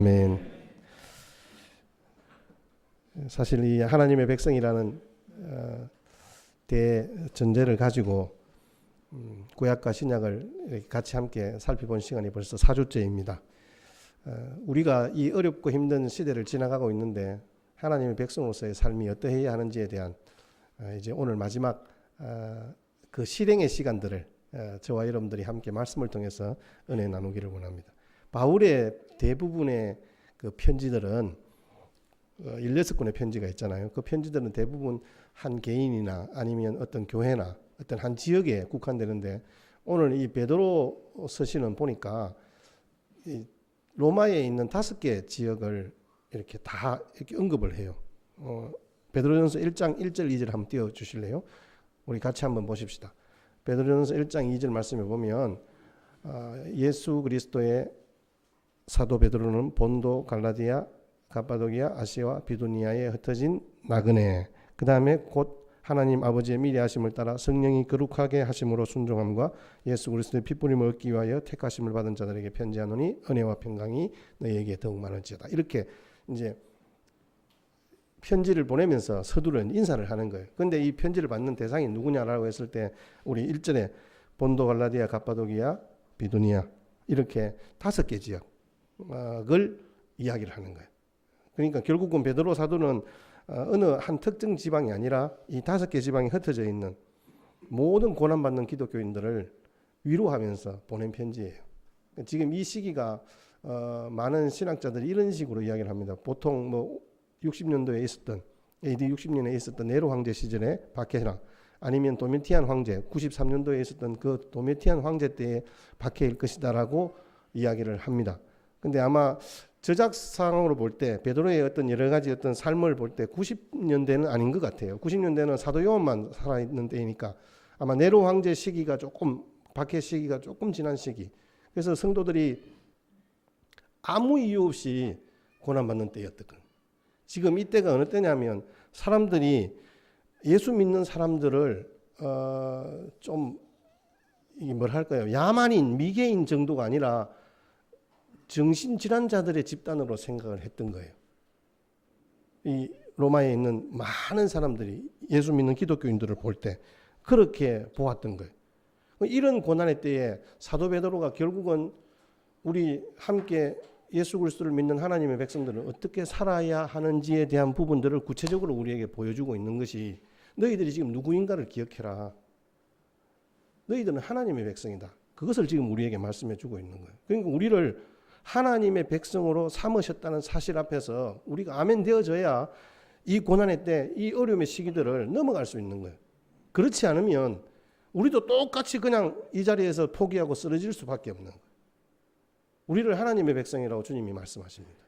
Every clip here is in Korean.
아멘. 사실 이 하나님의 백성이라는 대전제를 가지고 구약과 신약을 같이 함께 살펴본 시간이 벌써 4주째입니다. 우리가 이 어렵고 힘든 시대를 지나가고 있는데 하나님의 백성으로서의 삶이 어떠해야 하는지에 대한 이제 오늘 마지막 그 실행의 시간들을 저와 여러분들이 함께 말씀을 통해서 은혜 나누기를 원합니다. 바울의 대부분의 그 편지들은 16권의 편지가 있잖아요. 그 편지들은 대부분 한 개인이나 아니면 어떤 교회나 어떤 한 지역에 국한되는데, 오늘 이 베드로 서신은 보니까 이 로마에 있는 5개 지역을 이렇게 다 이렇게 언급을 해요. 베드로전서 1장 1절 2절 한번 띄워 주실래요? 우리 같이 한번 보십시다. 베드로전서 1장 2절 말씀에 보면 예수 그리스도의 사도 베드로는 본도, 갈라디아, 갑바도기아, 아시아와 비두니아에 흩어진 나그네, 그 다음에 곧 하나님 아버지의 미리하심을 따라 성령이 거룩하게 하심으로 순종함과 예수 그리스도의 핏부림을 얻기 위하여 택하심을 받은 자들에게 편지하노니 은혜와 평강이 너희에게 더욱 많을지어다. 이렇게 이제 편지를 보내면서 서두른 인사를 하는 거예요. 그런데 이 편지를 받는 대상이 누구냐라고 했을 때 우리 1절에 본도, 갈라디아, 갑바도기아, 비두니아 이렇게 5개 지역을 이야기를 하는 거예요. 그러니까 결국은 베드로 사도는 어느 한 특정 지방이 아니라 이 5개 지방이 흩어져 있는 모든 고난받는 기독교인들을 위로하면서 보낸 편지예요. 지금 이 시기가 많은 신학자들이 이런 식으로 이야기를 합니다. 보통 뭐 60년도에 있었던 AD 60년에 있었던 네로 황제 시절의 박해나 아니면 도미티안 황제 93년도에 있었던 그 도미티안 황제 때의 박해일 것이다라고 이야기를 합니다. 근데 아마 저작상으로 볼 때 베드로의 어떤 여러 가지 어떤 삶을 볼 때 90년대는 아닌 것 같아요. 90년대는 사도 요한만 살아있는 때이니까 아마 네로 황제 시기가 조금, 박해 시기가 조금 지난 시기. 그래서 성도들이 아무 이유 없이 고난받는 때였던 거예요. 지금 이때가 어느 때냐면 사람들이 예수 믿는 사람들을 좀 이게 뭘 할까요? 야만인, 미개인 정도가 아니라 정신질환자들의 집단으로 생각을 했던 거예요. 이 로마에 있는 많은 사람들이 예수 믿는 기독교인들을 볼 때 그렇게 보았던 거예요. 이런 고난의 때에 사도 베드로가 결국은 우리 함께 예수 그리스도를 믿는 하나님의 백성들은 어떻게 살아야 하는지에 대한 부분들을 구체적으로 우리에게 보여주고 있는 것이, 너희들이 지금 누구인가를 기억해라. 너희들은 하나님의 백성이다. 그것을 지금 우리에게 말씀해 주고 있는 거예요. 그러니까 우리를 하나님의 백성으로 삼으셨다는 사실 앞에서 우리가 아멘 되어져야 이 고난의 때, 이 어려움의 시기들을 넘어갈 수 있는 거예요. 그렇지 않으면 우리도 똑같이 그냥 이 자리에서 포기하고 쓰러질 수밖에 없는 거예요. 우리를 하나님의 백성이라고 주님이 말씀하십니다.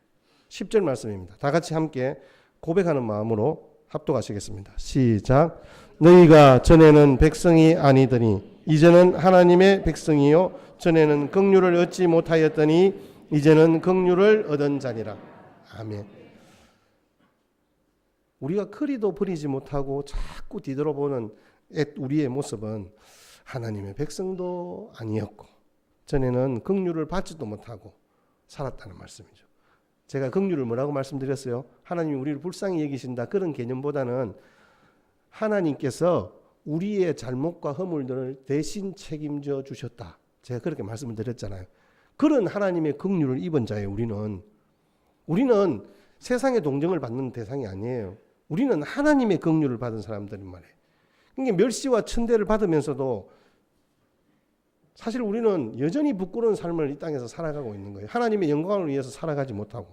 10절 말씀입니다. 다 같이 함께 고백하는 마음으로 합독하시겠습니다. 시작. 너희가 전에는 백성이 아니더니 이제는 하나님의 백성이요 전에는 긍휼을 얻지 못하였더니 이제는 긍휼을 얻은 자니라. 아멘. 우리가 그리도 버리지 못하고 자꾸 뒤돌아보는 우리의 모습은 하나님의 백성도 아니었고 전에는 긍휼을 받지도 못하고 살았다는 말씀이죠. 제가 긍휼을 뭐라고 말씀드렸어요? 하나님이 우리를 불쌍히 여기신다, 그런 개념보다는 하나님께서 우리의 잘못과 허물들을 대신 책임져 주셨다, 제가 그렇게 말씀을 드렸잖아요. 그런 하나님의 긍휼을 입은 자예요. 우리는 세상의 동정을 받는 대상이 아니에요. 우리는 하나님의 긍휼을 받은 사람들인 말이에요. 그러니까 멸시와 천대를 받으면서도 사실 우리는 여전히 부끄러운 삶을 이 땅에서 살아가고 있는 거예요. 하나님의 영광을 위해서 살아가지 못하고.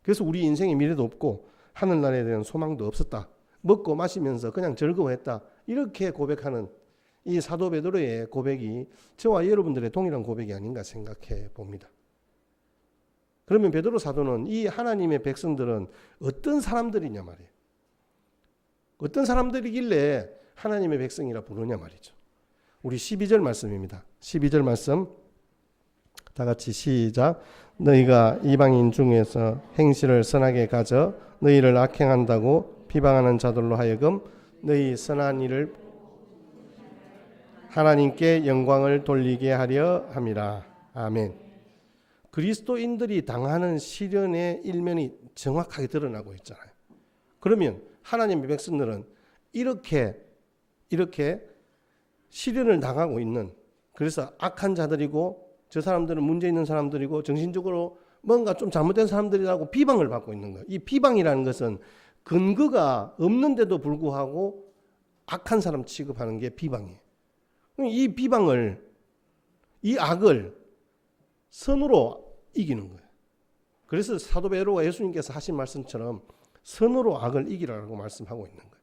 그래서 우리 인생의 미래도 없고 하늘나라에 대한 소망도 없었다. 먹고 마시면서 그냥 즐거워했다. 이렇게 고백하는 이 사도 베드로의 고백이 저와 여러분들의 동일한 고백이 아닌가 생각해 봅니다. 그러면 베드로 사도는 이 하나님의 백성들은 어떤 사람들이냐 말이에요. 어떤 사람들이길래 하나님의 백성이라 부르냐 말이죠. 우리 12절 말씀입니다. 12절 말씀 다 같이 시작. 너희가 이방인 중에서 행실을 선하게 가져 너희를 악행한다고 비방하는 자들로 하여금 너희 선한 일을 하나님께 영광을 돌리게 하려 함이라. 아멘. 그리스도인들이 당하는 시련의 일면이 정확하게 드러나고 있잖아요. 그러면 하나님의 백성들은 이렇게 시련을 당하고 있는, 그래서 악한 자들이고 저 사람들은 문제 있는 사람들이고 정신적으로 뭔가 좀 잘못된 사람들이라고 비방을 받고 있는 거예요. 이 비방이라는 것은 근거가 없는데도 불구하고 악한 사람 취급하는 게 비방이에요. 이 비방을, 이 악을 선으로 이기는 거예요. 그래서 사도 베드로가 예수님께서 하신 말씀처럼 선으로 악을 이기라고 말씀하고 있는 거예요.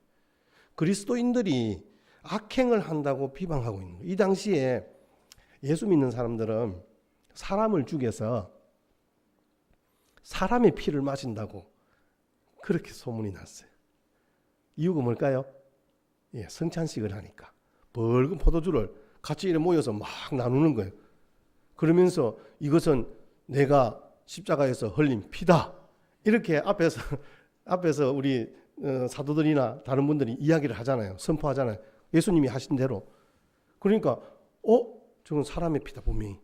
그리스도인들이 악행을 한다고 비방하고 있는 거예요. 이 당시에 예수 믿는 사람들은 사람을 죽여서 사람의 피를 마신다고 그렇게 소문이 났어요. 이유가 뭘까요? 예, 성찬식을 하니까 붉은 포도주를 같이 이렇게 모여서 막 나누는 거예요. 그러면서 이것은 내가 십자가에서 흘린 피다, 이렇게 앞에서 우리 사도들이나 다른 분들이 이야기를 하잖아요. 선포하잖아요. 예수님이 하신 대로. 그러니까 저건 사람의 피다 분명히,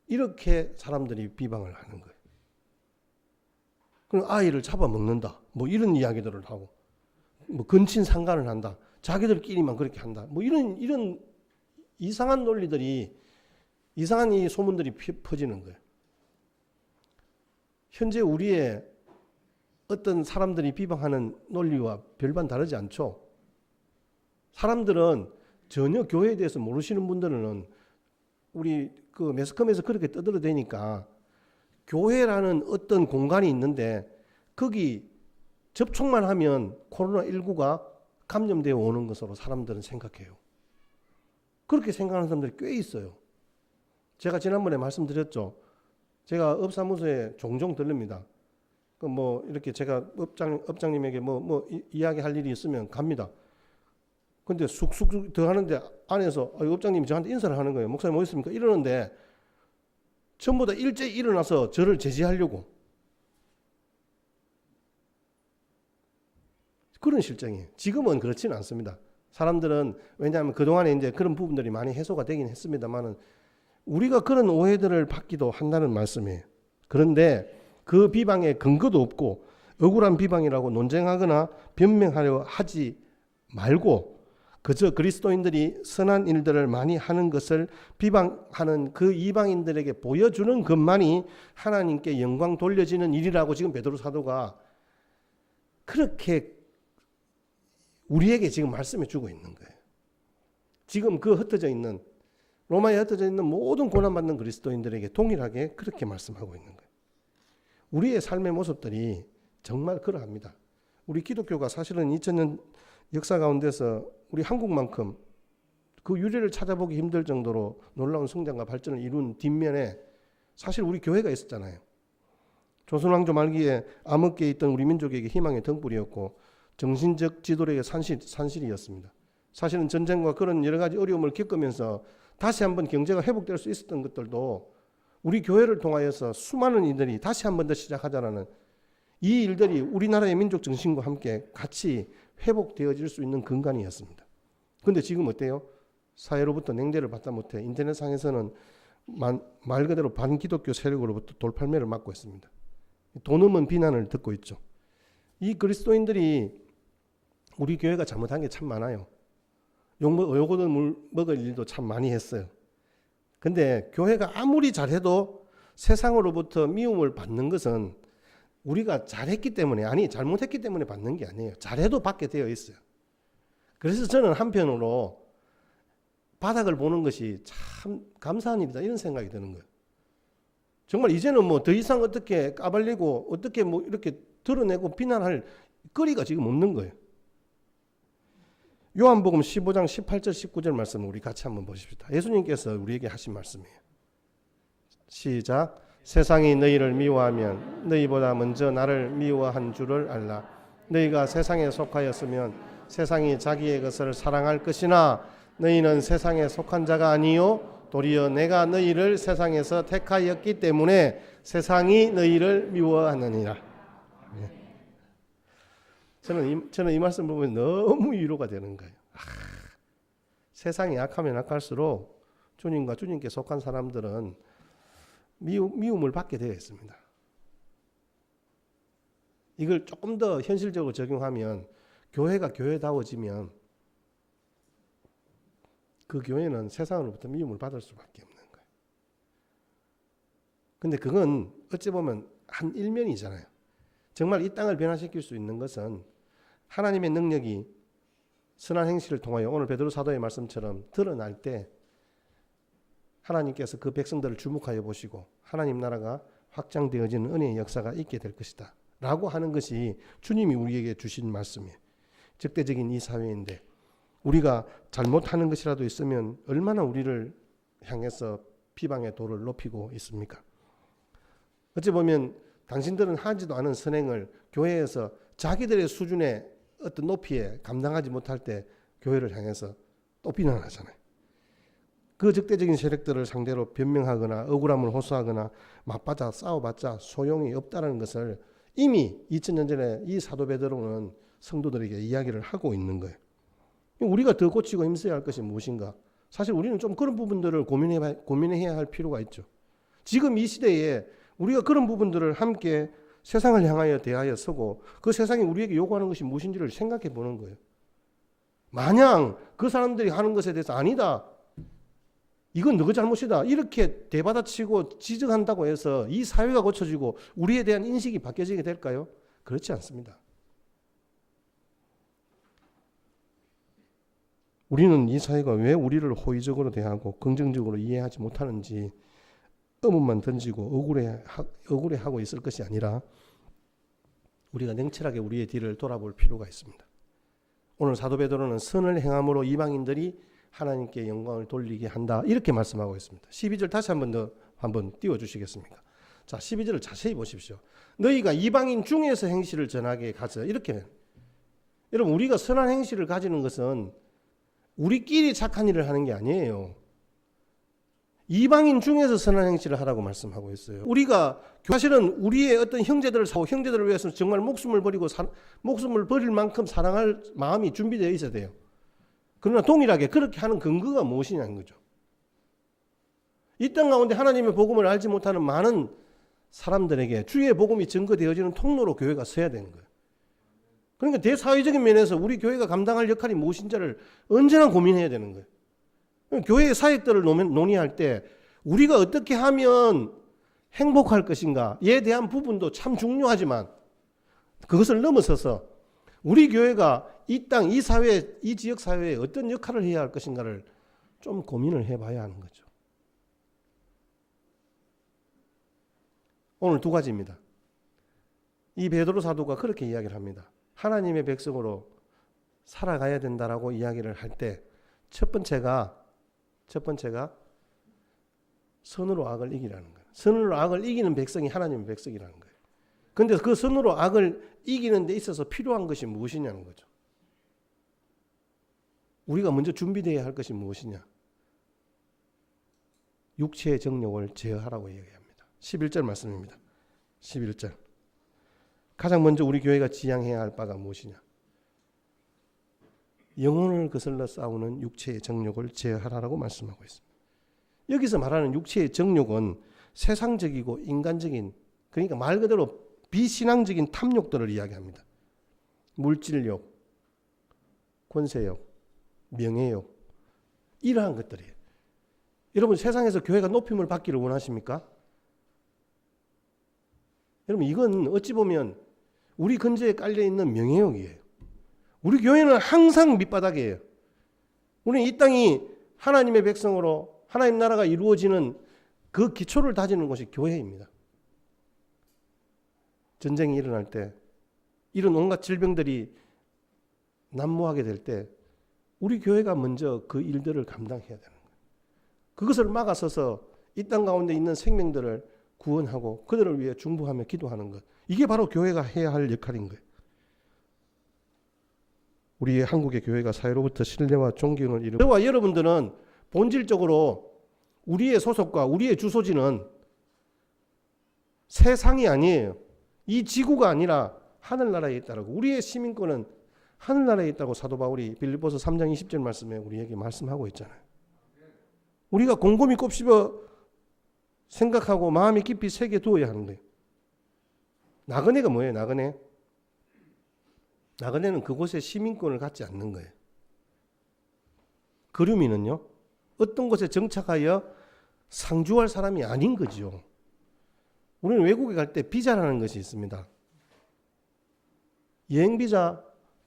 이렇게 사람들이 비방을 하는 거예요. 그럼 아이를 잡아먹는다, 뭐 이런 이야기들을 하고, 뭐 근친상간을 한다, 자기들끼리만 그렇게 한다, 뭐 이런 이상한 논리들이, 이상한 이 소문들이 퍼지는 거예요. 현재 우리의 어떤 사람들이 비방하는 논리와 별반 다르지 않죠. 사람들은 전혀 교회에 대해서 모르시는 분들은 우리 그 매스컴에서 그렇게 떠들어대니까 교회라는 어떤 공간이 있는데 거기 접촉만 하면 코로나19가 감염되어 오는 것으로 사람들은 생각해요. 그렇게 생각하는 사람들이 꽤 있어요. 제가 지난번에 말씀드렸죠. 제가 업사무소에 종종 들릅니다. 뭐 이렇게 제가 업장님에게 뭐 이야기할 일이 있으면 갑니다. 근데 쑥쑥 들어가는데 안에서 업장님이 저한테 인사를 하는 거예요. 목사님 어디 있습니까? 이러는데 전부 다 일제히 일어나서 저를 제지하려고. 그런 실정이에요. 지금은 그렇지는 않습니다. 사람들은 왜냐하면 그동안에 이제 그런 부분들이 많이 해소가 되긴 했습니다만은 우리가 그런 오해들을 받기도 한다는 말씀이에요. 그런데 그 비방에 근거도 없고 억울한 비방이라고 논쟁하거나 변명하려 하지 말고 그저 그리스도인들이 선한 일들을 많이 하는 것을 비방하는 그 이방인들에게 보여주는 것만이 하나님께 영광 돌려지는 일이라고 지금 베드로 사도가 그렇게 우리에게 지금 말씀해 주고 있는 거예요. 지금 그 흩어져 있는, 로마에 흩어져 있는 모든 고난받는 그리스도인들에게 동일하게 그렇게 말씀하고 있는 거예요. 우리의 삶의 모습들이 정말 그러합니다. 우리 기독교가 사실은 2000년 역사 가운데서 우리 한국만큼 그 유래를 찾아보기 힘들 정도로 놀라운 성장과 발전을 이룬 뒷면에 사실 우리 교회가 있었잖아요. 조선왕조 말기에 암흑기에 있던 우리 민족에게 희망의 등불이었고 정신적 지도력의 산실이었습니다. 사실은 전쟁과 그런 여러 가지 어려움을 겪으면서 다시 한번 경제가 회복될 수 있었던 것들도 우리 교회를 통하여서 수많은 이들이 다시 한 번 더 시작하자라는 이 일들이 우리나라의 민족 정신과 함께 같이 회복되어질 수 있는 근간이었습니다. 그런데 지금 어때요? 사회로부터 냉대를 받다 못해 인터넷상에서는 말 그대로 반기독교 세력으로부터 돌팔매를 맞고 있습니다. 돈 없는 비난을 듣고 있죠. 이 그리스도인들이 우리 교회가 잘못한 게 참 많아요. 요거는 물 먹을 일도 참 많이 했어요. 근데 교회가 아무리 잘해도 세상으로부터 미움을 받는 것은 우리가 잘했기 때문에, 아니 잘못했기 때문에 받는 게 아니에요. 잘해도 받게 되어 있어요. 그래서 저는 한편으로 바닥을 보는 것이 참 감사한 일이다 이런 생각이 드는 거예요. 정말 이제는 뭐 더 이상 어떻게 까발리고 어떻게 뭐 이렇게 드러내고 비난할 거리가 지금 없는 거예요. 요한복음 15장 18절 19절 말씀을 우리 같이 한번 보십시다. 예수님께서 우리에게 하신 말씀이에요. 시작. 세상이 너희를 미워하면 너희보다 먼저 나를 미워한 줄을 알라. 너희가 세상에 속하였으면 세상이 자기의 것을 사랑할 것이나 너희는 세상에 속한 자가 아니요 도리어 내가 너희를 세상에서 택하였기 때문에 세상이 너희를 미워하느니라. 저는 이 말씀 보면 너무 위로가 되는 거예요. 세상이 악하면 악할수록 주님과 주님께 속한 사람들은 미움을 받게 되어 있습니다. 이걸 조금 더 현실적으로 적용하면 교회가 교회다워지면 그 교회는 세상으로부터 미움을 받을 수밖에 없는 거예요. 근데 그건 어찌 보면 한 일면이잖아요. 정말 이 땅을 변화시킬 수 있는 것은 하나님의 능력이 선한 행실을 통하여 오늘 베드로 사도의 말씀처럼 드러날 때 하나님께서 그 백성들을 주목하여 보시고 하나님 나라가 확장되어지는 은혜의 역사가 있게 될 것이다 라고 하는 것이 주님이 우리에게 주신 말씀이에요. 적대적인 이 사회인데 우리가 잘못하는 것이라도 있으면 얼마나 우리를 향해서 비방의 도를 높이고 있습니까? 어찌 보면 당신들은 하지도 않은 선행을 교회에서 자기들의 수준의 어떤 높이에 감당하지 못할 때 교회를 향해서 또 비난하잖아요. 그 적대적인 세력들을 상대로 변명하거나 억울함을 호소하거나 맞받아 싸워봤자 소용이 없다는 것을 이미 2000년 전에 이 사도 베드로는 성도들에게 이야기를 하고 있는 거예요. 우리가 더 고치고 힘써야 할 것이 무엇인가? 사실 우리는 좀 그런 부분들을 고민해야 할 필요가 있죠. 지금 이 시대에 우리가 그런 부분들을 함께 세상을 향하여 대하여 서고 그 세상이 우리에게 요구하는 것이 무엇인지를 생각해 보는 거예요. 마냥 그 사람들이 하는 것에 대해서 아니다. 이건 너희 잘못이다. 이렇게 대받아치고 지적한다고 해서 이 사회가 고쳐지고 우리에 대한 인식이 바뀌어지게 될까요? 그렇지 않습니다. 우리는 이 사회가 왜 우리를 호의적으로 대하고 긍정적으로 이해하지 못하는지 의문만 던지고 억울해하고 있을 것이 아니라 우리가 냉철하게 우리의 뒤를 돌아볼 필요가 있습니다. 오늘 사도 베드로는 선을 행함으로 이방인들이 하나님께 영광을 돌리게 한다 이렇게 말씀하고 있습니다. 12절 다시 한번 띄워주시겠습니까? 자, 12절을 자세히 보십시오. 너희가 이방인 중에서 행실을 전하게 가져. 이렇게. 여러분, 우리가 선한 행실을 가지는 것은 우리끼리 착한 일을 하는 게 아니에요. 이방인 중에서 선한 행실을 하라고 말씀하고 있어요. 우리가 사실은 우리의 어떤 형제들을 사고 형제들을 위해서 정말 목숨을 버릴 만큼 사랑할 마음이 준비되어 있어야 돼요. 그러나 동일하게 그렇게 하는 근거가 무엇이냐는 거죠. 이 땅 가운데 하나님의 복음을 알지 못하는 많은 사람들에게 주의 복음이 증거되어지는 통로로 교회가 서야 되는 거예요. 그러니까 대사회적인 면에서 우리 교회가 감당할 역할이 무엇인지를 언제나 고민해야 되는 거예요. 교회의 사역들을 논의할 때 우리가 어떻게 하면 행복할 것인가에 대한 부분도 참 중요하지만 그것을 넘어서서 우리 교회가 이 땅, 이 사회, 이 지역 사회에 어떤 역할을 해야 할 것인가를 좀 고민을 해봐야 하는 거죠. 오늘 두 가지입니다. 이 베드로 사도가 그렇게 이야기를 합니다. 하나님의 백성으로 살아가야 된다라고 이야기를 할 때 첫 번째가 선으로 악을 이기라는 거예요. 선으로 악을 이기는 백성이 하나님의 백성이라는 거예요. 그런데 그 선으로 악을 이기는 데 있어서 필요한 것이 무엇이냐는 거죠. 우리가 먼저 준비되어야 할 것이 무엇이냐. 육체의 정욕을 제어하라고 얘기합니다. 11절 말씀입니다. 11절. 가장 먼저 우리 교회가 지향해야 할 바가 무엇이냐. 영혼을 거슬러 싸우는 육체의 정욕을 제어하라고 말씀하고 있습니다. 여기서 말하는 육체의 정욕은 세상적이고 인간적인, 그러니까 말 그대로 비신앙적인 탐욕들을 이야기합니다. 물질욕, 권세욕, 명예욕, 이러한 것들이에요. 여러분, 세상에서 교회가 높임을 받기를 원하십니까? 여러분, 이건 어찌 보면 우리 근저에 깔려있는 명예욕이에요. 우리 교회는 항상 밑바닥이에요. 우리는 이 땅이 하나님의 백성으로 하나님 나라가 이루어지는 그 기초를 다지는 곳이 교회입니다. 전쟁이 일어날 때 이런 온갖 질병들이 난무하게 될 때 우리 교회가 먼저 그 일들을 감당해야 되는 거예요. 그것을 막아서서 이 땅 가운데 있는 생명들을 구원하고 그들을 위해 중보하며 기도하는 것. 이게 바로 교회가 해야 할 역할인 거예요. 우리 한국의 교회가 사회로부터 신뢰와 존경을 이루고 저와 여러분들은 본질적으로 우리의 소속과 우리의 주소지는 세상이 아니에요. 이 지구가 아니라 하늘나라에 있다라고. 우리의 시민권은 하늘나라에 있다고 사도 바울이 빌립보서 3장 20절 말씀에 우리에게 말씀하고 있잖아요. 우리가 곰곰이 곱씹어 생각하고 마음이 깊이 새겨 두어야 하는 거예요. 나그네가 뭐예요? 나그네? 나그네는 그곳에 시민권을 갖지 않는 거예요. 그루미는요, 어떤 곳에 정착하여 상주할 사람이 아닌 거죠. 우리는 외국에 갈 때 비자라는 것이 있습니다. 여행 비자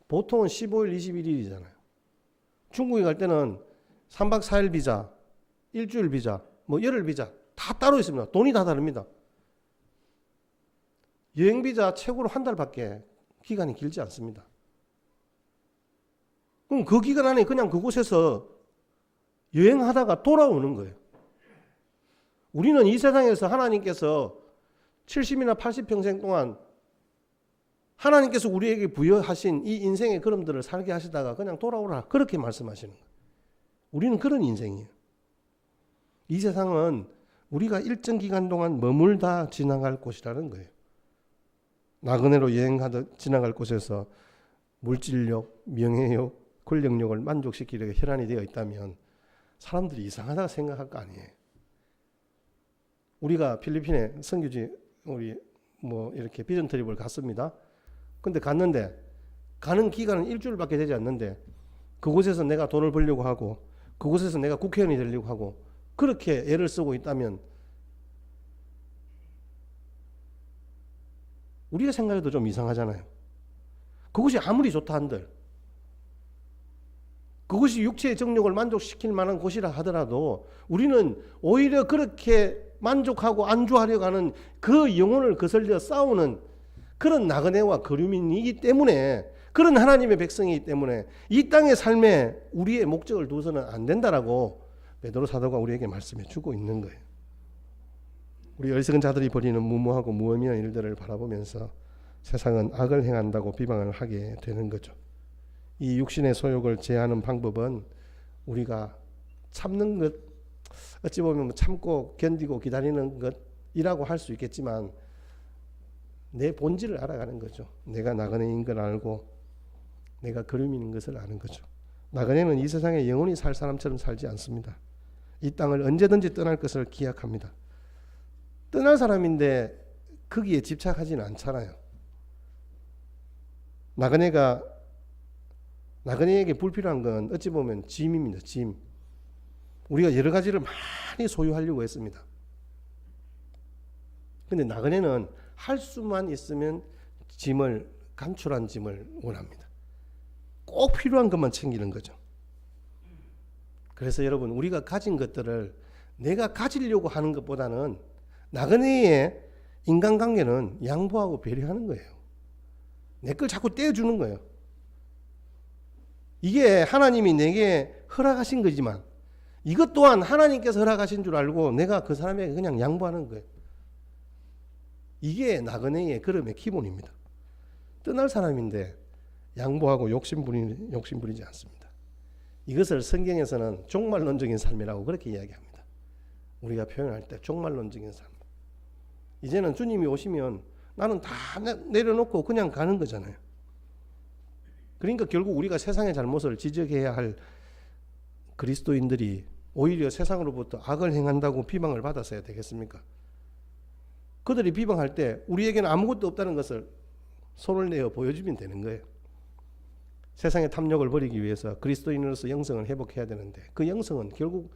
보통은 15일, 21일이잖아요. 중국에 갈 때는 3박 4일 비자, 일주일 비자, 뭐 열흘 비자 다 따로 있습니다. 돈이 다 다릅니다. 여행 비자 최고로 한 달밖에 기간이 길지 않습니다. 그럼 그 기간 안에 그냥 그곳에서 여행하다가 돌아오는 거예요. 우리는 이 세상에서 하나님께서 70이나 80평생 동안 하나님께서 우리에게 부여하신 이 인생의 걸음들을 살게 하시다가 그냥 돌아오라 그렇게 말씀하시는 거예요. 우리는 그런 인생이에요. 이 세상은 우리가 일정 기간 동안 머물다 지나갈 곳이라는 거예요. 나그네로 여행하듯 지나갈 곳에서 물질력, 명예욕, 권력욕을 만족시키려고 혈안이 되어 있다면 사람들이 이상하다고 생각할 거 아니에요. 우리가 필리핀에 선교지 우리 뭐 이렇게 비전 트립을 갔습니다. 근데 갔는데 가는 기간은 일주일밖에 되지 않는데 그곳에서 내가 돈을 벌려고 하고 그곳에서 내가 국회의원이 되려고 하고 그렇게 애를 쓰고 있다면 우리가 생각해도 좀 이상하잖아요. 그것이 아무리 좋다 한들 그것이 육체의 정욕을 만족시킬 만한 곳이라 하더라도 우리는 오히려 그렇게 만족하고 안주하려고 하는 그 영혼을 거슬려 싸우는 그런 나그네와 거류민이기 때문에 그런 하나님의 백성이기 때문에 이 땅의 삶에 우리의 목적을 두어서는 안 된다라고 베드로 사도가 우리에게 말씀해 주고 있는 거예요. 우리 어리석은 자들이 벌이는 무모하고 무의미한 일들을 바라보면서 세상은 악을 행한다고 비방을 하게 되는 거죠. 이 육신의 소욕을 제하는 방법은 우리가 참는 것, 어찌 보면 참고 견디고 기다리는 것이라고 할 수 있겠지만 내 본질을 알아가는 거죠. 내가 나그네인 걸 알고 내가 거류민인 것을 아는 거죠. 나그네는 이 세상에 영원히 살 사람처럼 살지 않습니다. 이 땅을 언제든지 떠날 것을 기약합니다. 떠날 사람인데 거기에 집착하지는 않잖아요. 나그네에게 불필요한 건 어찌 보면 짐입니다. 짐. 우리가 여러 가지를 많이 소유하려고 했습니다. 근데 나그네는 할 수만 있으면 짐을, 간출한 짐을 원합니다. 꼭 필요한 것만 챙기는 거죠. 그래서 여러분, 우리가 가진 것들을 내가 가지려고 하는 것보다는 나그네의 인간관계는 양보하고 배려하는 거예요. 내 걸 자꾸 떼어주는 거예요. 이게 하나님이 내게 허락하신 거지만 이것 또한 하나님께서 허락하신 줄 알고 내가 그 사람에게 그냥 양보하는 거예요. 이게 나그네의 걸음의 기본입니다. 떠날 사람인데 양보하고 욕심부리지 않습니다. 이것을 성경에서는 종말론적인 삶이라고 그렇게 이야기합니다. 우리가 표현할 때 종말론적인 삶. 이제는 주님이 오시면 나는 다 내려놓고 그냥 가는 거잖아요. 그러니까 결국 우리가 세상의 잘못을 지적해야 할 그리스도인들이 오히려 세상으로부터 악을 행한다고 비방을 받았어야 되겠습니까? 그들이 비방할 때 우리에게는 아무것도 없다는 것을 손을 내어 보여주면 되는 거예요. 세상의 탐욕을 버리기 위해서 그리스도인으로서 영성을 회복해야 되는데 그 영성은 결국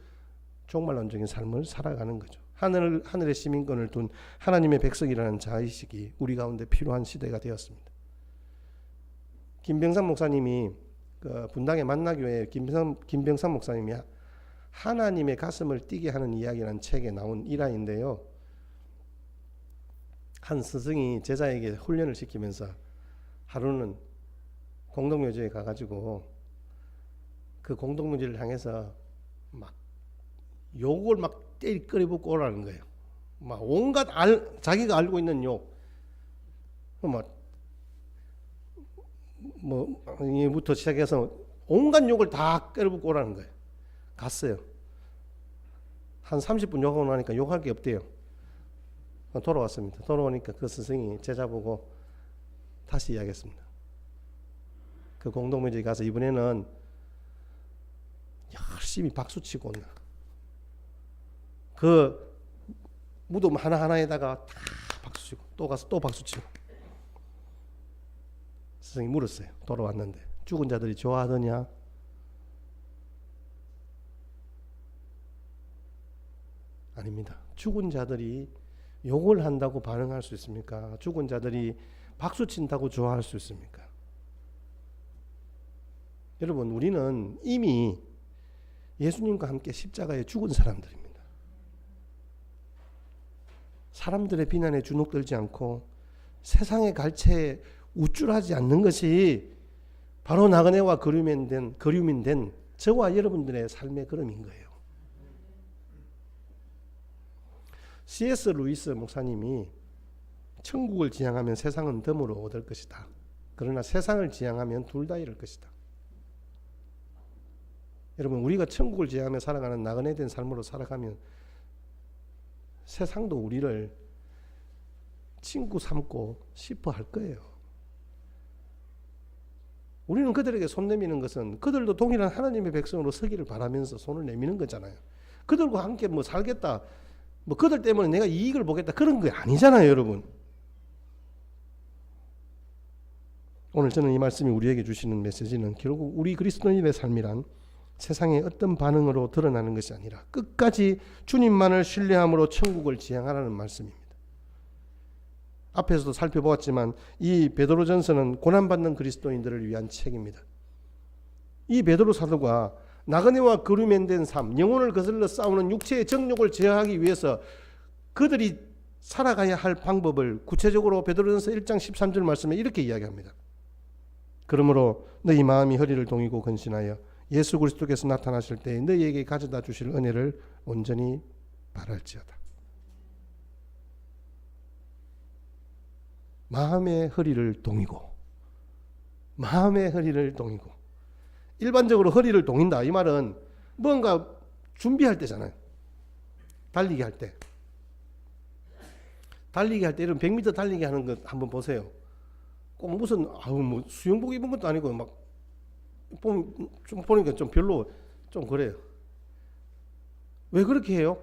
종말론적인 삶을 살아가는 거죠. 하늘의 시민권을 둔 하나님의 백성이라는 자의식이 우리 가운데 필요한 시대가 되었습니다. 김병삼 목사님이 그 분당의 만나교회 김병삼 목사님이 하나님의 가슴을 뛰게 하는 이야기라는 책에 나온 일화인데요. 한 스승이 제자에게 훈련을 시키면서 하루는 공동묘지에 가가지고 그 공동묘지를 향해서 막 욕을 막 끓여붓고 오라는 거예요. 막 온갖 자기가 알고 있는 욕, 뭐부터 시작해서 온갖 욕을 다 끓여붓고 오라는 거예요. 갔어요. 한 30분 욕하고 나니까 욕할 게 없대요. 돌아왔습니다. 돌아오니까 그 스승이 제자 보고 다시 이야기했습니다. 그 공동묘지에 가서 이번에는 열심히 박수치고 온다. 그 무덤 하나하나에다가 다 박수치고 또 가서 또 박수치고. 스승이 물었어요. 돌아왔는데 죽은 자들이 좋아하더냐? 아닙니다. 죽은 자들이 욕을 한다고 반응할 수 있습니까? 죽은 자들이 박수친다고 좋아할 수 있습니까? 여러분, 우리는 이미 예수님과 함께 십자가에 죽은 사람들입니다. 사람들의 비난에 주눅들지 않고 세상의 갈채에 우쭐하지 않는 것이 바로 나그네와 거류민 된 저와 여러분들의 삶의 걸음인 거예요. C.S. 루이스 목사님이 천국을 지향하면 세상은 덤으로 얻을 것이다. 그러나 세상을 지향하면 둘 다 잃을 것이다. 여러분, 우리가 천국을 지향하며 살아가는 나그네 된 삶으로 살아가면 세상도 우리를 친구 삼고 싶어 할 거예요. 우리는 그들에게 손 내미는 것은 그들도 동일한 하나님의 백성으로 서기를 바라면서 손을 내미는 거잖아요. 그들과 함께 뭐 살겠다, 뭐 그들 때문에 내가 이익을 보겠다, 그런 게 아니잖아요, 여러분. 오늘 저는 이 말씀이 우리에게 주시는 메시지는 결국 우리 그리스도인의 삶이란 세상의 어떤 반응으로 드러나는 것이 아니라 끝까지 주님만을 신뢰함으로 천국을 지향하라는 말씀입니다. 앞에서도 살펴보았지만 이 베드로전서는 고난받는 그리스도인들을 위한 책입니다. 이 베드로 사도가 나그네와 거류맨된 삶, 영혼을 거슬러 싸우는 육체의 정욕을 제어하기 위해서 그들이 살아가야 할 방법을 구체적으로 베드로전서 1장 13절 말씀에 이렇게 이야기합니다. 그러므로 너희 마음이 허리를 동이고 근신하여 예수 그리스도께서 나타나실 때 너희에게 가져다 주실 은혜를 온전히 바랄지어다. 마음의 허리를 동이고, 마음의 허리를 동이고. 일반적으로 허리를 동인다, 이 말은 뭔가 준비할 때잖아요. 달리기 할 때. 달리기 할 때 이런 100m 달리기 하는 것 한번 보세요. 꼭 무슨 뭐 수영복 입은 것도 아니고 막 좀 보니까 좀 별로 좀 그래요. 왜 그렇게 해요?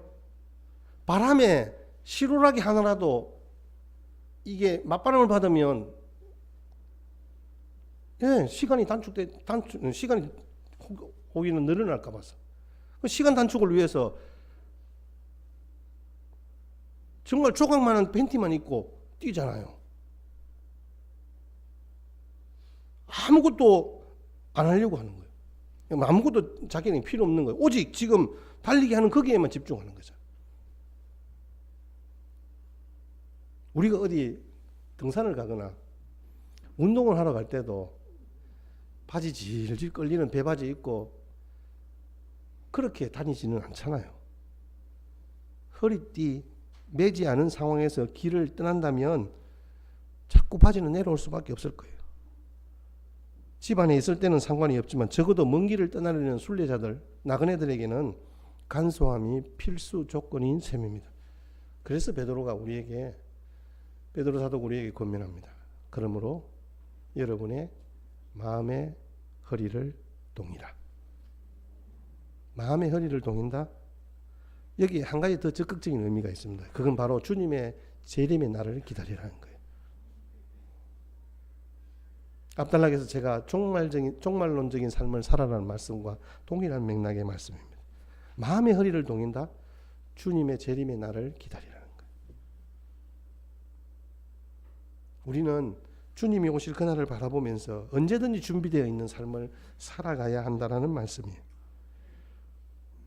바람에 시루라기 하나라도 이게 맞바람을 받으면 시간이 시간이 오기는 늘어날까 봐서 시간 단축을 위해서 정말 조각만한 팬티만 입고 뛰잖아요. 아무것도 안 하려고 하는 거예요. 아무것도 자기는 필요 없는 거예요. 오직 지금 달리기 하는 거기에만 집중하는 거죠. 우리가 어디 등산을 가거나 운동을 하러 갈 때도 바지 질질 끌리는 배바지 입고 그렇게 다니지는 않잖아요. 허리띠 매지 않은 상황에서 길을 떠난다면 자꾸 바지는 내려올 수밖에 없을 거예요. 집안에 있을 때는 상관이 없지만 적어도 먼 길을 떠나려는 순례자들, 나그네들에게는 간소함이 필수 조건인 셈입니다. 그래서 베드로 사도가 우리에게 권면합니다. 그러므로 여러분의 마음의 허리를 동이라. 마음의 허리를 동인다? 여기 한 가지 더 적극적인 의미가 있습니다. 그건 바로 주님의 재림의 날을 기다리라는 거예요. 앞달락에서 제가 종말론적인 삶을 살아라는 말씀과 동일한 맥락의 말씀입니다. 마음의 허리를 동인다? 주님의 재림의 날을 기다리라는 거예요. 우리는 주님이 오실 그날을 바라보면서 언제든지 준비되어 있는 삶을 살아가야 한다는 말씀이에요.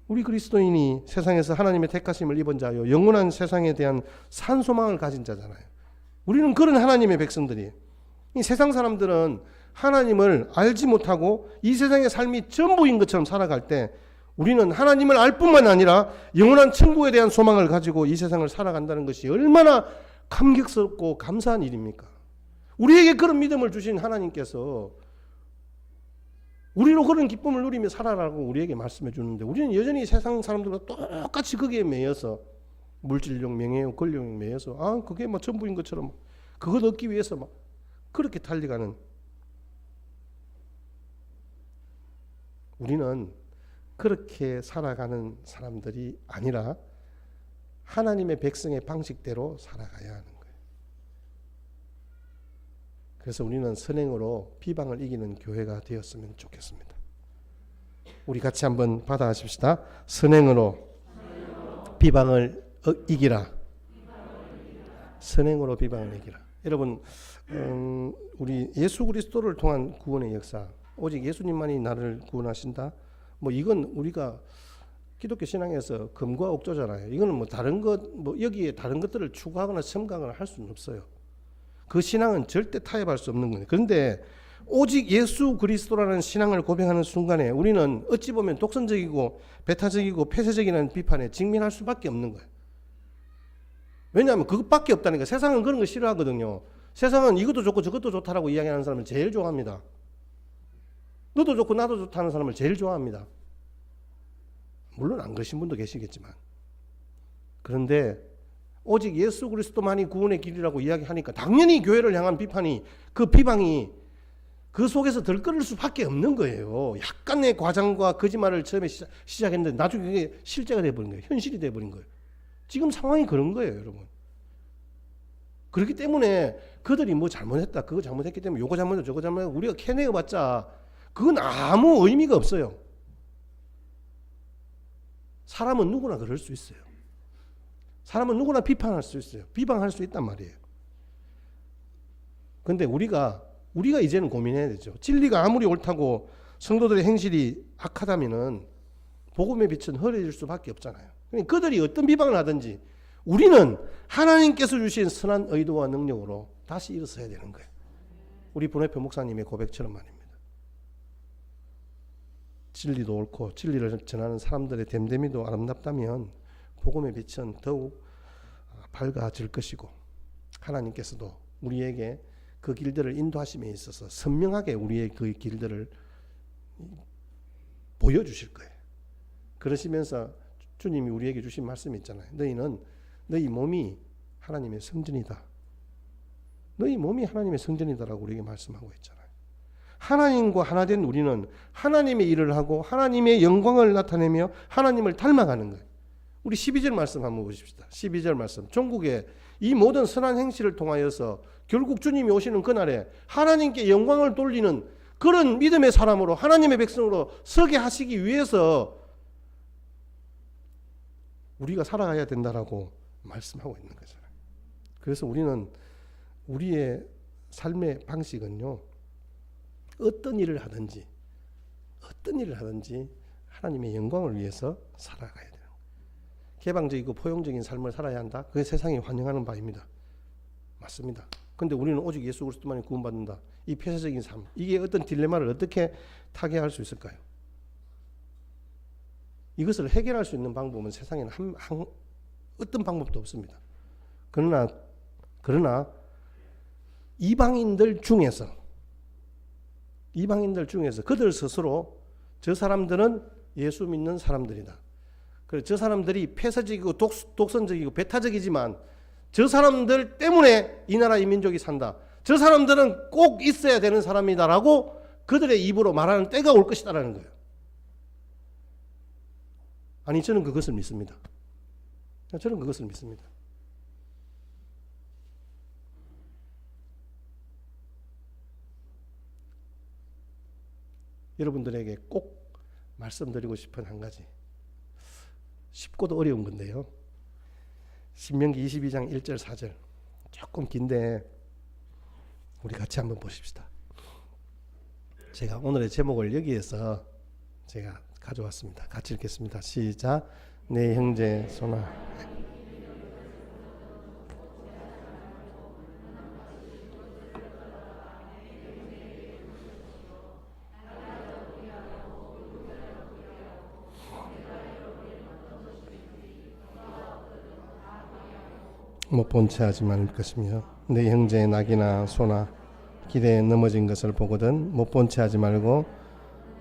우리 그리스도인이 세상에서 하나님의 택하심을 입은 자요 영원한 세상에 대한 산소망을 가진 자잖아요. 우리는 그런 하나님의 백성들이에요. 이 세상 사람들은 하나님을 알지 못하고 이 세상의 삶이 전부인 것처럼 살아갈 때 우리는 하나님을 알 뿐만 아니라 영원한 천국에 대한 소망을 가지고 이 세상을 살아간다는 것이 얼마나 감격스럽고 감사한 일입니까? 우리에게 그런 믿음을 주신 하나님께서 우리로 그런 기쁨을 누리며 살아라고 우리에게 말씀해 주는데 우리는 여전히 세상 사람들과 똑같이 거기에 매여서 물질력, 명예욕, 권력에 매여서 그게 뭐 전부인 것처럼 그것 얻기 위해서 막 그렇게 달려가는, 우리는 그렇게 살아가는 사람들이 아니라 하나님의 백성의 방식대로 살아가야 하는 거예요. 그래서 우리는 선행으로 비방을 이기는 교회가 되었으면 좋겠습니다. 우리 같이 한번 받아하십시다. 선행으로 비방을 이기라. 선행으로 비방을 이기라. 여러분, 우리 예수 그리스도를 통한 구원의 역사, 오직 예수님만이 나를 구원하신다. 뭐 이건 우리가 기독교 신앙에서 금과 옥조잖아요. 이거는 뭐 다른 것, 뭐 여기에 다른 것들을 추구하거나 첨가하거나 할 수는 없어요. 그 신앙은 절대 타협할 수 없는 거예요. 그런데 오직 예수 그리스도라는 신앙을 고백하는 순간에 우리는 어찌 보면 독선적이고 배타적이고 폐쇄적이라는 비판에 직면할 수밖에 없는 거예요. 왜냐하면 그것밖에 없다니까. 세상은 그런 거 싫어하거든요. 세상은 이것도 좋고 저것도 좋다라고 이야기하는 사람을 제일 좋아합니다. 너도 좋고 나도 좋다는 사람을 제일 좋아합니다. 물론 안 그러신 분도 계시겠지만. 그런데 오직 예수 그리스도만이 구원의 길이라고 이야기하니까 당연히 교회를 향한 비판이, 그 비방이 그 속에서 들끓을 수밖에 없는 거예요. 약간의 과장과 거짓말을 처음에 시작했는데 나중에 그게 실제가 돼버린 거예요. 현실이 돼버린 거예요. 지금 상황이 그런 거예요, 여러분. 그렇기 때문에 그들이 뭐 잘못했다, 그거 잘못했기 때문에 요거 잘못했다, 저거 잘못했다, 우리가 캐내어봤자 그건 아무 의미가 없어요. 사람은 누구나 그럴 수 있어요. 사람은 누구나 비판할 수 있어요. 비방할 수 있단 말이에요. 근데 우리가 이제는 고민해야 되죠. 진리가 아무리 옳다고 성도들의 행실이 악하다면은 복음의 빛은 흐려질 수밖에 없잖아요. 그러니까 그들이 어떤 비방을 하든지 우리는 하나님께서 주신 선한 의도와 능력으로 다시 일어서야 되는 거예요. 우리 분회표 목사님의 고백처럼 말입니다. 진리도 옳고 진리를 전하는 사람들의 됨됨이도 아름답다면 복음의 빛은 더욱 밝아질 것이고 하나님께서도 우리에게 그 길들을 인도하심에 있어서 선명하게 우리의 그 길들을 보여주실 거예요. 그러시면서 주님이 우리에게 주신 말씀이 있잖아요. 너희 몸이 하나님의 성전이다. 너희 몸이 하나님의 성전이다라고 우리에게 말씀하고 있잖아요. 하나님과 하나 된 우리는 하나님의 일을 하고 하나님의 영광을 나타내며 하나님을 닮아가는 거예요. 우리 12절 말씀 한번 보십시다. 12절 말씀. 종국에 이 모든 선한 행실을 통하여서 결국 주님이 오시는 그날에 하나님께 영광을 돌리는 그런 믿음의 사람으로 하나님의 백성으로 서게 하시기 위해서 우리가 살아가야 된다라고 말씀하고 있는 거잖아요. 그래서 우리는 우리의 삶의 방식은요, 어떤 일을 하든지 하나님의 영광을 위해서 살아가야 돼요. 개방적이고 포용적인 삶을 살아야 한다. 그게 세상이 환영하는 바입니다. 맞습니다. 근데 우리는 오직 예수 그리스도만이 구원받는다. 이 폐쇄적인 삶, 이게 어떤 딜레마를 어떻게 타개할 수 있을까요? 이것을 해결할 수 있는 방법은 세상에는 어떤 방법도 없습니다. 그러나 이방인들 중에서 그들 스스로 저 사람들은 예수 믿는 사람들이다. 그래서 저 사람들이 폐쇄적이고 독선적이고 배타적이지만 저 사람들 때문에 이 나라 이 민족이 산다. 저 사람들은 꼭 있어야 되는 사람이다라고 그들의 입으로 말하는 때가 올 것이다라는 거예요. 아니, 저는 그것을 믿습니다. 여러분들에게 꼭 말씀드리고 싶은 한 가지, 쉽고도 어려운 건데요. 신명기 22장 1절 4절 조금 긴데 우리 같이 한번 보십시다. 제가 오늘의 제목을 여기에서 제가 가져왔습니다. 같이 읽겠습니다. 시작. 내 형제 소나 못 본 채 하지 말 것이며 내 형제의 낙이나 소나 길에 넘어진 것을 보거든 못 본 채 하지 말고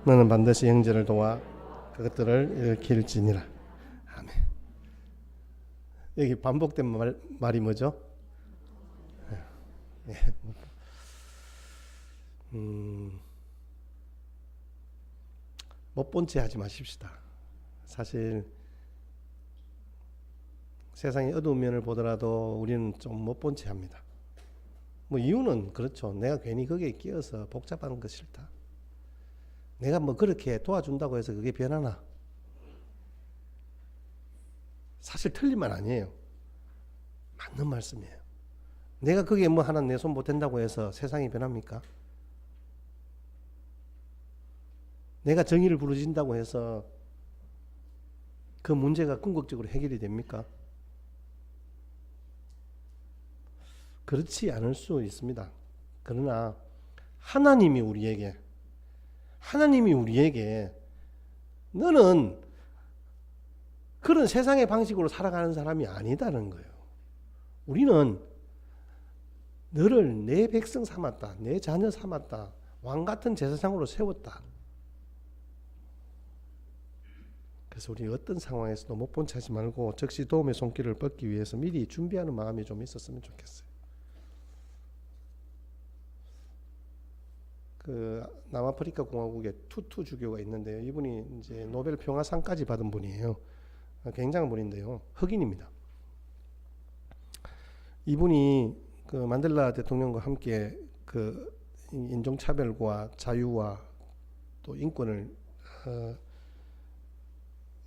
너는 반드시 형제를 도와 그것들을 일으킬지니라. 아멘. 여기 반복된 말이 뭐죠? 못 본 채 하지 마십시다. 사실 세상의 어두운 면을 보더라도 우리는 좀 못 본 채 합니다. 뭐 이유는 그렇죠. 내가 괜히 거기에 끼어서 복잡한 거 싫다. 내가 뭐 그렇게 도와준다고 해서 그게 변하나? 사실 틀린 말 아니에요. 맞는 말씀이에요. 내가 거기에 뭐 하나 내 손 못 댄다고 해서 세상이 변합니까? 내가 정의를 부르신다고 해서 그 문제가 궁극적으로 해결이 됩니까? 그렇지 않을 수 있습니다. 그러나 하나님이 우리에게 너는 그런 세상의 방식으로 살아가는 사람이 아니다는 거예요. 우리는 너를 내 백성 삼았다. 내 자녀 삼았다. 왕 같은 제사장으로 세웠다. 그래서 우리 어떤 상황에서도 못 본 채 하지 말고 즉시 도움의 손길을 뻗기 위해서 미리 준비하는 마음이 좀 있었으면 좋겠어요. 그 남아프리카 공화국에 투투 주교가 있는데요. 이분이 이제 노벨 평화상까지 받은 분이에요. 굉장한 분인데요. 흑인입니다. 이분이 그 만델라 대통령과 함께 그 인종차별과 자유와 또 인권을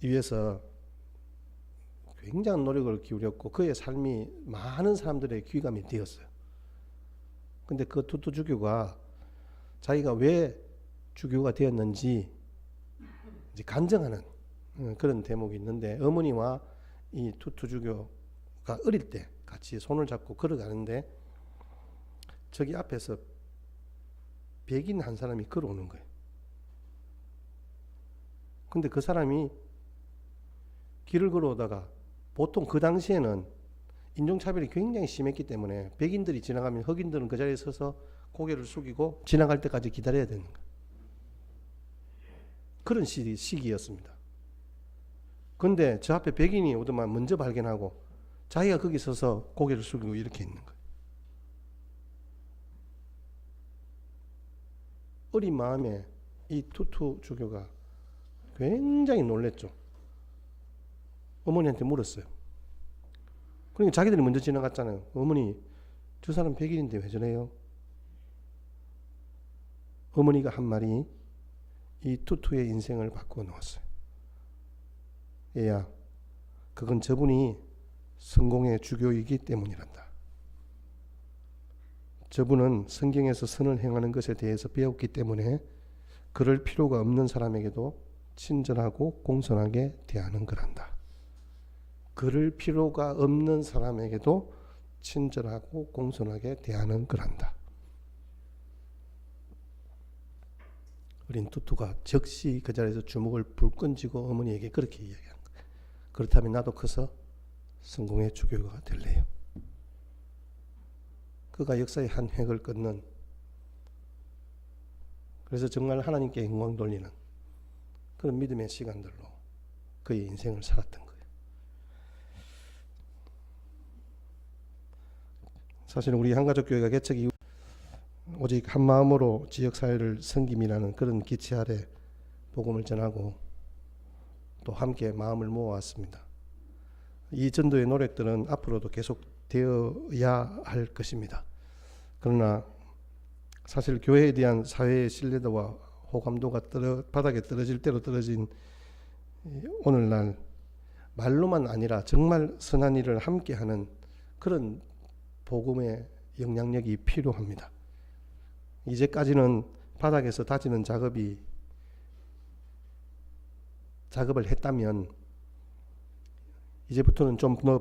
위해서 굉장한 노력을 기울였고 그의 삶이 많은 사람들의 귀감이 되었어요. 근데 그 투투 주교가 자기가 왜 주교가 되었는지 이제 간증하는 그런 대목이 있는데, 어머니와 이 투투 주교가 어릴 때 같이 손을 잡고 걸어가는데 저기 앞에서 백인 한 사람이 걸어오는 거예요. 근데 그 사람이 길을 걸어오다가, 보통 그 당시에는 인종차별이 굉장히 심했기 때문에 백인들이 지나가면 흑인들은 그 자리에 서서 고개를 숙이고 지나갈 때까지 기다려야 되는 거예요. 그런 시기였습니다. 근데 저 앞에 백인이 오더만 먼저 발견하고 자기가 거기 서서 고개를 숙이고 이렇게 있는 거예요. 어린 마음에 이 투투 주교가 굉장히 놀랬죠. 어머니한테 물었어요. 그러니까 자기들이 먼저 지나갔잖아요. 어머니, 저 사람 백인인데 왜 저래요? 어머니가 한 말이 이 투투의 인생을 바꾸어 놓았어요. 얘야, 그건 저분이 성공의 주교이기 때문이란다. 저분은 성경에서 선을 행하는 것에 대해서 배웠기 때문에 그럴 필요가 없는 사람에게도 친절하고 공손하게 대하는 거란다. 그럴 필요가 없는 사람에게도 친절하고 공손하게 대하는 거란다. 어린 투투가 즉시 그 자리에서 주먹을 불끈 쥐고 어머니에게 그렇게 이야기한 거예요. 그렇다면 나도 커서 성공의 주교가 될래요. 그가 역사의 한 획을 끊는, 그래서 정말 하나님께 영광 돌리는 그런 믿음의 시간들로 그의 인생을 살았던 거예요. 사실은 우리 한가족교회가 개척 이후 오직 한 마음으로 지역사회를 섬김이라는 그런 기치 아래 복음을 전하고 또 함께 마음을 모아왔습니다. 이 전도의 노력들은 앞으로도 계속되어야 할 것입니다. 그러나 사실 교회에 대한 사회의 신뢰도와 호감도가 바닥에 떨어질 대로 떨어진 오늘날, 말로만 아니라 정말 선한 일을 함께하는 그런 복음의 영향력이 필요합니다. 이제까지는 바닥에서 다지는 작업을 했다면 이제부터는 좀 더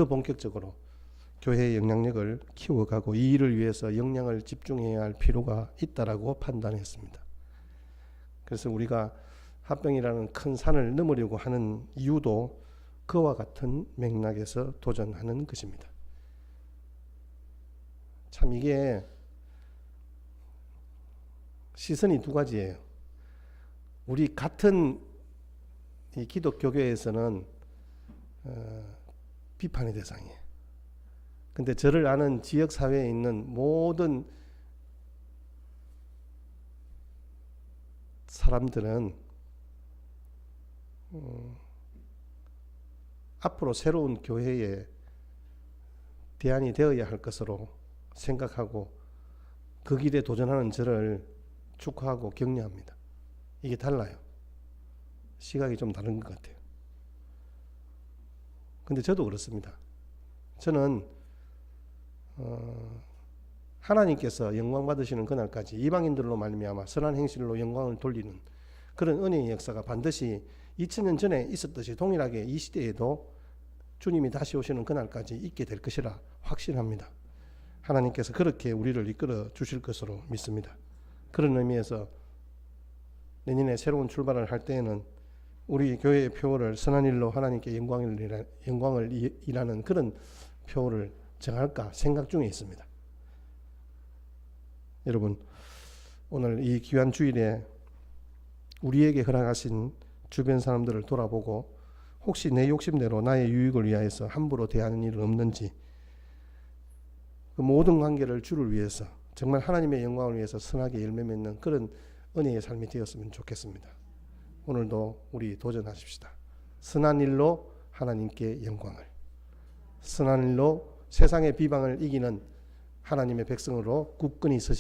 본격적으로 교회의 영향력을 키워가고 이 일을 위해서 역량을 집중해야 할 필요가 있다라고 판단했습니다. 그래서 우리가 합병이라는 큰 산을 넘으려고 하는 이유도 그와 같은 맥락에서 도전하는 것입니다. 참 이게 시선이 두 가지예요. 우리 같은 이 기독교계에서는 비판의 대상이에요. 근데 저를 아는 지역사회에 있는 모든 사람들은 앞으로 새로운 교회의 대안이 되어야 할 것으로 생각하고 그 길에 도전하는 저를 축하하고 격려합니다. 이게 달라요. 시각이 좀 다른 것 같아요. 근데 저도 그렇습니다. 저는 하나님께서 영광 받으시는 그날까지 이방인들로 말미암아 선한 행실로 영광을 돌리는 그런 은혜의 역사가 반드시 2000년 전에 있었듯이 동일하게 이 시대에도 주님이 다시 오시는 그날까지 있게 될 것이라 확신합니다. 하나님께서 그렇게 우리를 이끌어 주실 것으로 믿습니다. 그런 의미에서 내년에 새로운 출발을 할 때에는 우리 교회의 표를 선한 일로 하나님께 영광을 일하는 그런 표를 정할까 생각 중에 있습니다. 여러분, 오늘 이 귀한 주일에 우리에게 허락하신 주변 사람들을 돌아보고 혹시 내 욕심대로 나의 유익을 위하여서 함부로 대하는 일은 없는지, 그 모든 관계를 주를 위해서 정말 하나님의 영광을 위해서 선하게 열매 맺는 그런 은혜의 삶이 되었으면 좋겠습니다. 오늘도 우리 도전하십시다. 선한 일로 하나님께 영광을, 선한 일로 세상의 비방을 이기는 하나님의 백성으로 굳건히 서시